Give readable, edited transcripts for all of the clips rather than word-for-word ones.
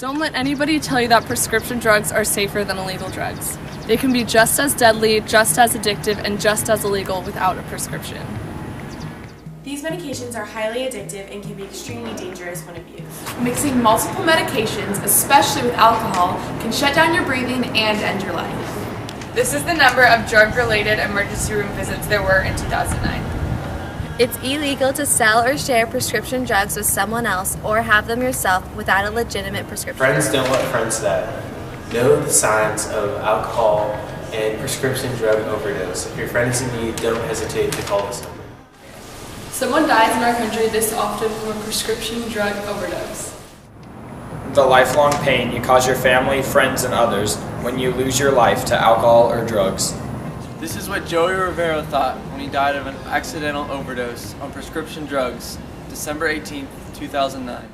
Don't let anybody tell you that prescription drugs are safer than illegal drugs. They can be just as deadly, just as addictive, and just as illegal without a prescription. These medications are highly addictive and can be extremely dangerous when abused. Mixing multiple medications, especially with alcohol, can shut down your breathing and end your life. This is the number of drug-related emergency room visits there were in 2009. It's illegal to sell or share prescription drugs with someone else or have them yourself without a legitimate prescription. Friends don't let friends die. Know the signs of alcohol and prescription drug overdose. If your friend is in need, don't hesitate to call this number. Someone dies in our country this often from a prescription drug overdose. The lifelong pain you cause your family, friends, and others when you lose your life to alcohol or drugs. This is what Joey Rivero thought when he died of an accidental overdose on prescription drugs, December 18, 2009.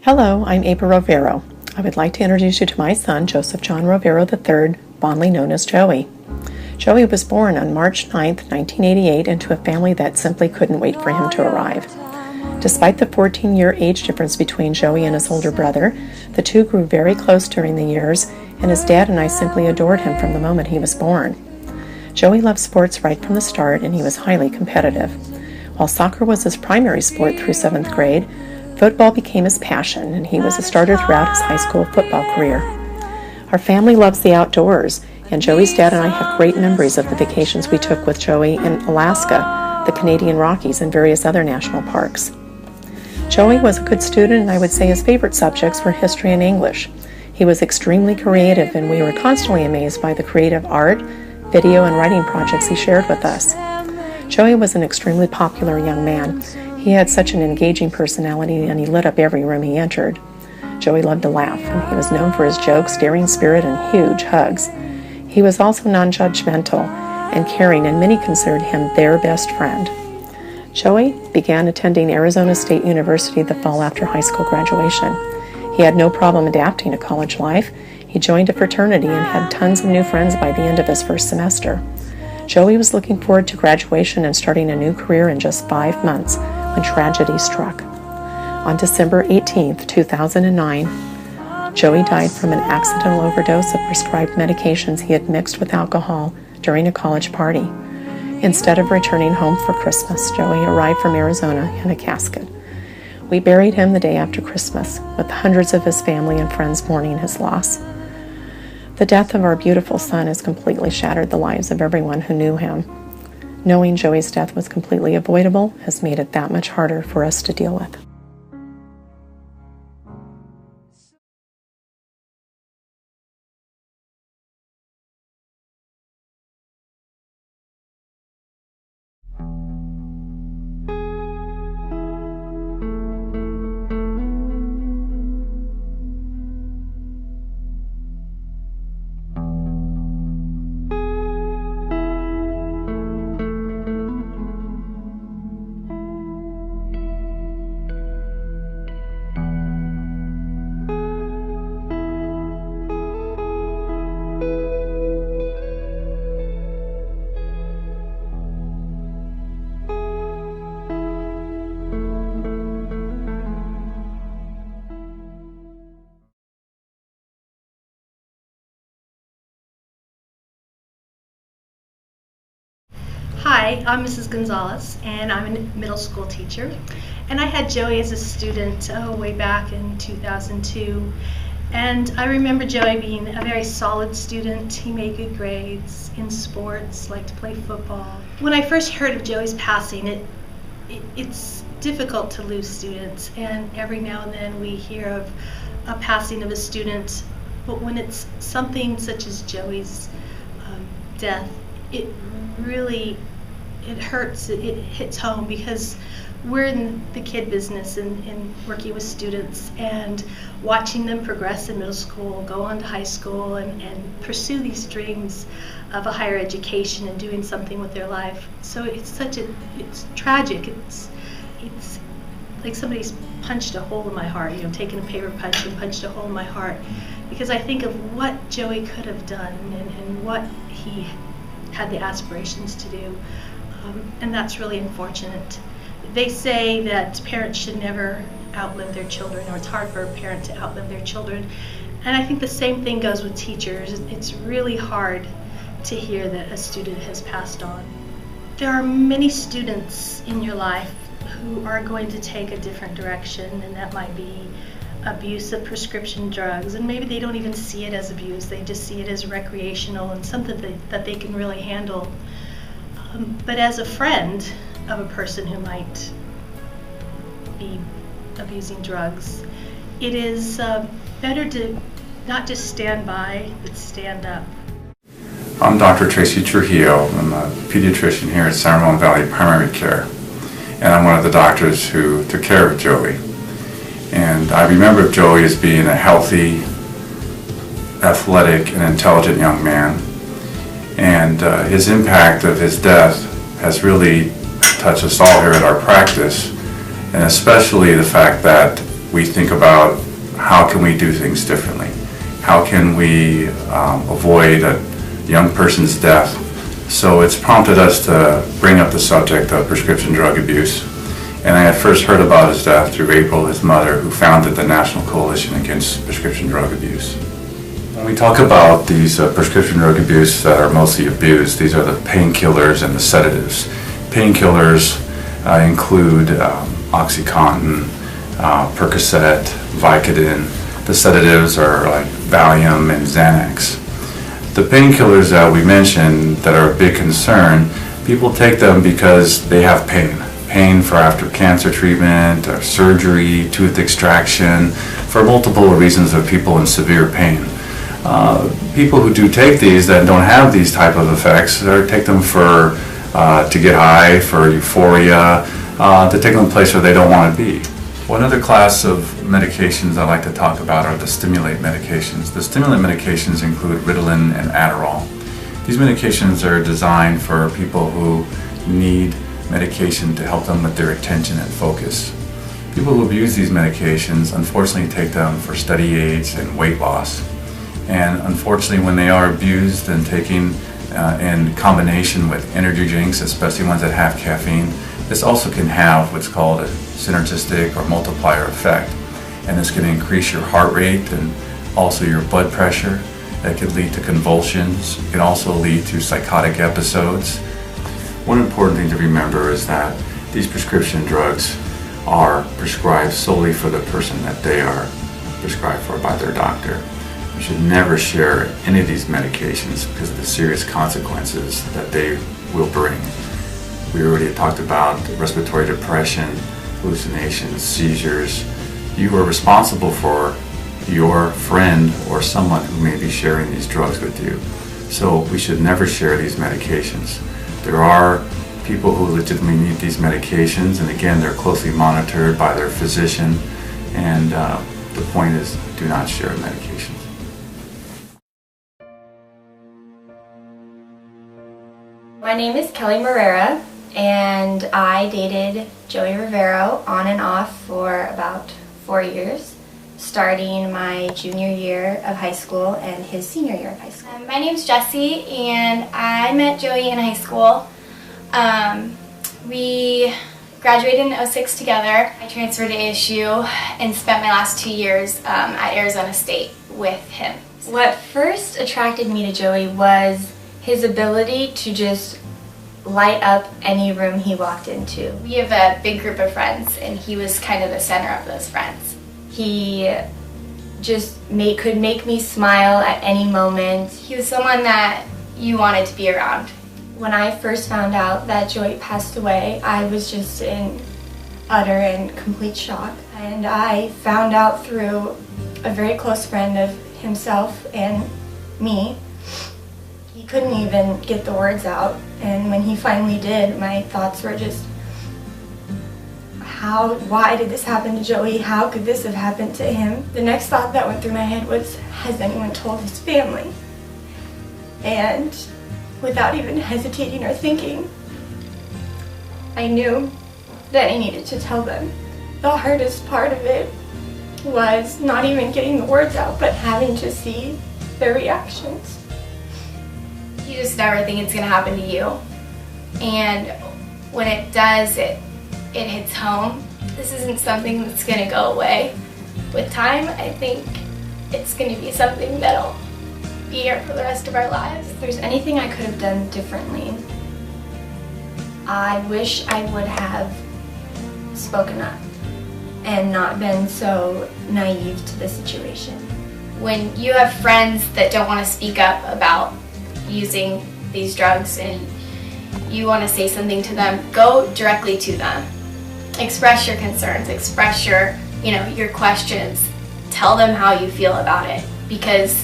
Hello, I'm April Rivero. I would like to introduce you to my son, Joseph John Rivero III, fondly known as Joey. Joey was born on March 9, 1988, into a family that simply couldn't wait for him to arrive. Despite the 14-year age difference between Joey and his older brother, the two grew very close during the years, and his dad and I simply adored him from the moment he was born. Joey loved sports right from the start, and he was highly competitive. While soccer was his primary sport through 7th grade, football became his passion, and he was a starter throughout his high school football career. Our family loves the outdoors, and Joey's dad and I have great memories of the vacations we took with Joey in Alaska, the Canadian Rockies, and various other national parks. Joey was a good student, and I would say his favorite subjects were history and English. He was extremely creative, and we were constantly amazed by the creative art, video, and writing projects he shared with us. Joey was an extremely popular young man. He had such an engaging personality, and he lit up every room he entered. Joey loved to laugh, and he was known for his jokes, daring spirit, and huge hugs. He was also non-judgmental and caring, and many considered him their best friend. Joey began attending Arizona State University the fall after high school graduation. He had no problem adapting to college life. He joined a fraternity and had tons of new friends by the end of his first semester. Joey was looking forward to graduation and starting a new career in just 5 months when tragedy struck. On December 18, 2009, Joey died from an accidental overdose of prescribed medications he had mixed with alcohol during a college party. Instead of returning home for Christmas, Joey arrived from Arizona in a casket. We buried him the day after Christmas, with hundreds of his family and friends mourning his loss. The death of our beautiful son has completely shattered the lives of everyone who knew him. Knowing Joey's death was completely avoidable has made it that much harder for us to deal with. Hi, I'm Mrs. Gonzalez, and I'm a middle school teacher. And I had Joey as a student way back in 2002. And I remember Joey being a very solid student. He made good grades in sports, liked to play football. When I first heard of Joey's passing, it's difficult to lose students, and every now and then we hear of a passing of a student. But when it's something such as Joey's death, it really hurts, it hits home, because we're in the kid business and working with students and watching them progress in middle school, go on to high school, and pursue these dreams of a higher education and doing something with their life. So it's tragic. It's like somebody's punched a hole in my heart, taken a paper punch and punched a hole in my heart, because I think of what Joey could have done and what he had the aspirations to do. And that's really unfortunate. They say that parents should never outlive their children, or it's hard for a parent to outlive their children. And I think the same thing goes with teachers. It's really hard to hear that a student has passed on. There are many students in your life who are going to take a different direction, and that might be abuse of prescription drugs, and maybe they don't even see it as abuse, they just see it as recreational and something that they can really handle. But as a friend of a person who might be abusing drugs, it is better to not just stand by, but stand up. I'm Dr. Tracy Trujillo. I'm a pediatrician here at San Ramon Valley Primary Care, and I'm one of the doctors who took care of Joey. And I remember Joey as being a healthy, athletic, and intelligent young man. And his impact of his death has really touched us all here at our practice, and especially the fact that we think about how can we do things differently? How can we avoid a young person's death? So it's prompted us to bring up the subject of prescription drug abuse. And I had first heard about his death through April, his mother, who founded the National Coalition Against Prescription Drug Abuse. When we talk about these prescription drug abuse that are mostly abused, these are the painkillers and the sedatives. Painkillers include OxyContin, Percocet, Vicodin. The sedatives are like Valium and Xanax. The painkillers that we mentioned that are a big concern, people take them because they have pain. Pain for after cancer treatment, or surgery, tooth extraction, for multiple reasons of people in severe pain. People who do take these that don't have these type of effects, or take them for to get high, for euphoria, to take them to a place where they don't want to be. One other class of medications I like to talk about are the stimulant medications. The stimulant medications include Ritalin and Adderall. These medications are designed for people who need medication to help them with their attention and focus. People who abuse these medications unfortunately take them for study aids and weight loss. And unfortunately, when they are abused and taken in combination with energy drinks, especially ones that have caffeine, this also can have what's called a synergistic or multiplier effect. And this can increase your heart rate and also your blood pressure. That could lead to convulsions. It can also lead to psychotic episodes. One important thing to remember is that these prescription drugs are prescribed solely for the person that they are prescribed for by their doctor. You should never share any of these medications because of the serious consequences that they will bring. We already talked about respiratory depression, hallucinations, seizures. You are responsible for your friend or someone who may be sharing these drugs with you. So we should never share these medications. There are people who legitimately need these medications, and again, they're closely monitored by their physician, and the point is, do not share medications. My name is Kelly Marrera, and I dated Joey Rivero on and off for about 4 years, starting my junior year of high school and his senior year of high school. My name's Jessie, and I met Joey in high school. We graduated in 2006 together. I transferred to ASU and spent my last 2 years at Arizona State with him. What first attracted me to Joey was his ability to just light up any room he walked into. We have a big group of friends, and he was kind of the center of those friends. He just could make me smile at any moment. He was someone that you wanted to be around. When I first found out that Joey passed away, I was just in utter and complete shock. And I found out through a very close friend of himself and me. He couldn't even get the words out, and when he finally did, my thoughts were just, why did this happen to Joey? How could this have happened to him? The next thought that went through my head was, has anyone told his family? And without even hesitating or thinking, I knew that I needed to tell them. The hardest part of it was not even getting the words out, but having to see their reactions. You just never think it's going to happen to you. And when it does, it hits home. This isn't something that's going to go away. With time, I think it's going to be something that'll be here for the rest of our lives. If there's anything I could have done differently, I wish I would have spoken up and not been so naive to the situation. When you have friends that don't want to speak up about using these drugs and you want to say something to them, go directly to them. Express your concerns, express your questions. Tell them how you feel about it, because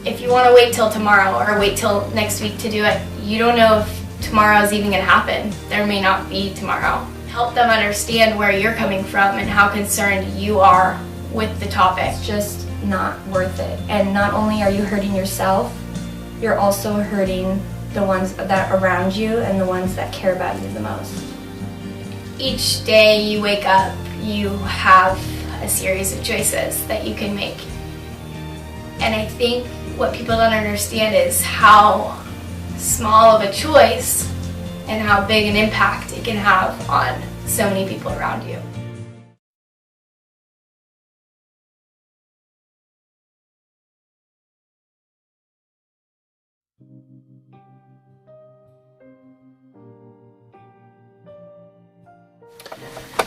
if you want to wait till tomorrow or wait till next week to do it, you don't know if tomorrow is even going to happen. There may not be tomorrow. Help them understand where you're coming from and how concerned you are with the topic. It's just not worth it. And not only are you hurting yourself, you're also hurting the ones that are around you and the ones that care about you the most. Each day you wake up, you have a series of choices that you can make. And I think what people don't understand is how small of a choice and how big an impact it can have on so many people around you.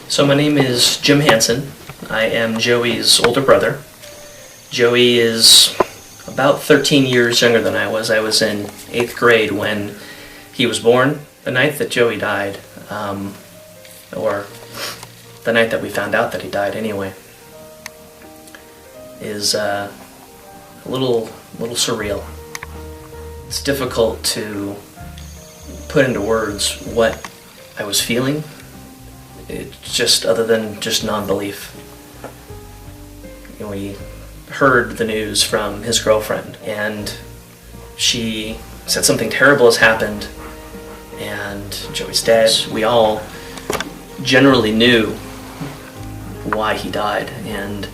So my name is Jim Hansen. I am Joey's older brother. Joey is about 13 years younger than I was. I was in 8th grade when he was born, the night that Joey died, or the night that we found out that he died anyway, is a little surreal. It's difficult to put into words what I was feeling. It's just other than just non-belief. We heard the news from his girlfriend, and she said something terrible has happened and Joey's dead. We all generally knew why he died, and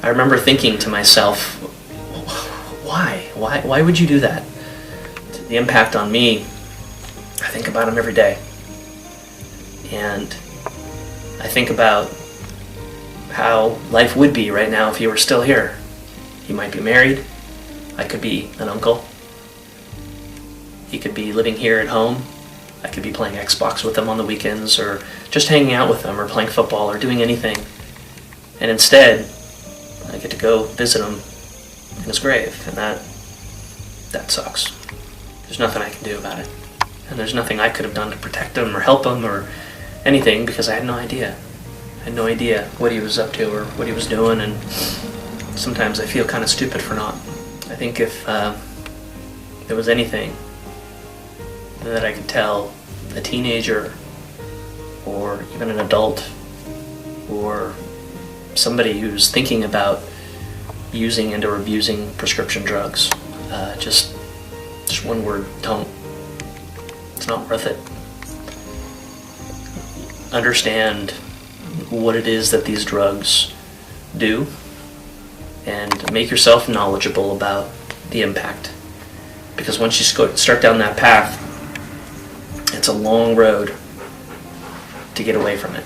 I remember thinking to myself, why would you do that? The impact on me, I think about him every day, and I think about how life would be right now if he were still here. He might be married, I could be an uncle, he could be living here at home, I could be playing Xbox with him on the weekends, or just hanging out with him, or playing football, or doing anything. And instead, I get to go visit him in his grave, and that sucks. There's nothing I can do about it. And there's nothing I could have done to protect him, or help him, or anything, because I had no idea. I had no idea what he was up to or what he was doing, and sometimes I feel kind of stupid for not. I think if there was anything that I could tell a teenager or even an adult or somebody who's thinking about using and or abusing prescription drugs, just one word: don't. It's not worth it. Understand what it is that these drugs do, and make yourself knowledgeable about the impact. Because once you start down that path, it's a long road to get away from it.